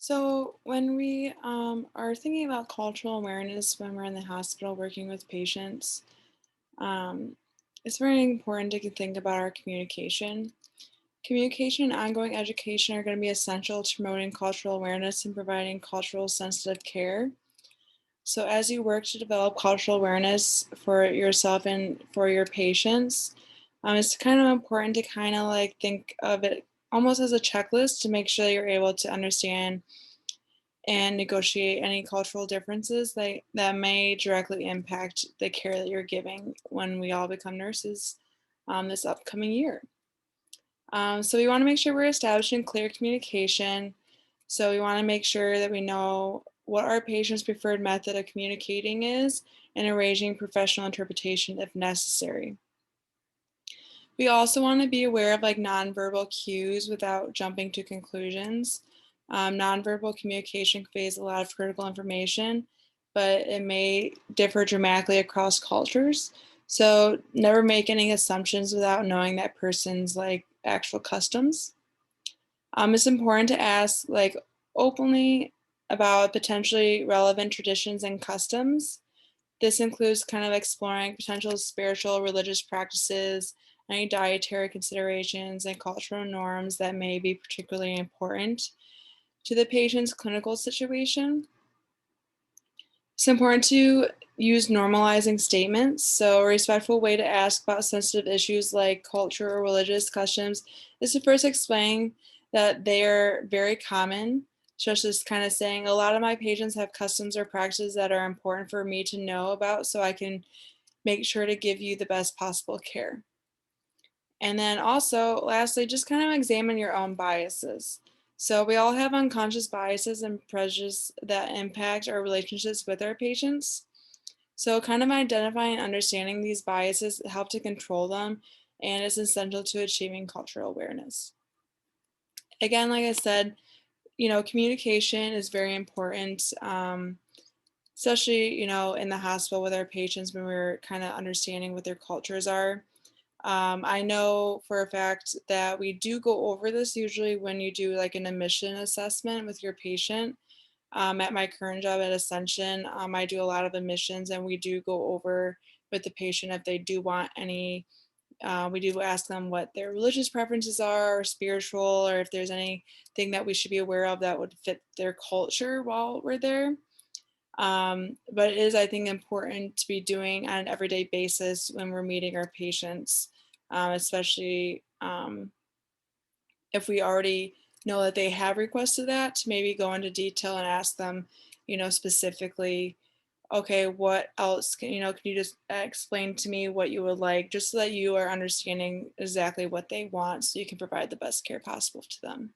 So, when we are thinking about cultural awareness when we're in the hospital working with patients, um, it's very important to think about our communication. Communication and ongoing education are going to be essential to promoting cultural awareness and providing cultural sensitive care. So, as you work to develop cultural awareness for yourself and for your patients, it's kind of important to kind of like think of it almost as a checklist to make sure you're able to understand and negotiate any cultural differences that may directly impact the care that you're giving when we all become nurses this upcoming year. So we want to make sure we're establishing clear communication. So we want to make sure that we know what our patient's preferred method of communicating is and arranging professional interpretation if necessary. We also want to be aware of like nonverbal cues without jumping to conclusions. Nonverbal communication conveys a lot of critical information, but it may differ dramatically across cultures. So never make any assumptions without knowing that person's like actual customs. It's important to ask like openly about potentially relevant traditions and customs. This includes kind of exploring potential spiritual religious practices, any dietary considerations, and cultural norms that may be particularly important to the patient's clinical situation. It's important to use normalizing statements. So, a respectful way to ask about sensitive issues like culture or religious customs is to first explain that they are very common, such as kind of saying, a lot of my patients have customs or practices that are important for me to know about so I can make sure to give you the best possible care. And then also, lastly, just kind of examine your own biases. So, we all have unconscious biases and prejudice that impact our relationships with our patients. So, kind of identifying and understanding these biases help to control them and is essential to achieving cultural awareness. Again, like I said, communication is very important, especially, in the hospital with our patients when we're kind of understanding what their cultures are. I know for a fact that we do go over this usually when you do like an admission assessment with your patient. At my current job at Ascension, I do a lot of admissions and we do go over with the patient if they do want any. We do ask them what their religious preferences are, or spiritual, or if there's anything that we should be aware of that would fit their culture while we're there. But it is, I think, important to be doing on an everyday basis when we're meeting our patients, especially if we already know that they have requested that, to maybe go into detail and ask them, specifically, okay, what else can you just explain to me what you would like, just so that you are understanding exactly what they want so you can provide the best care possible to them.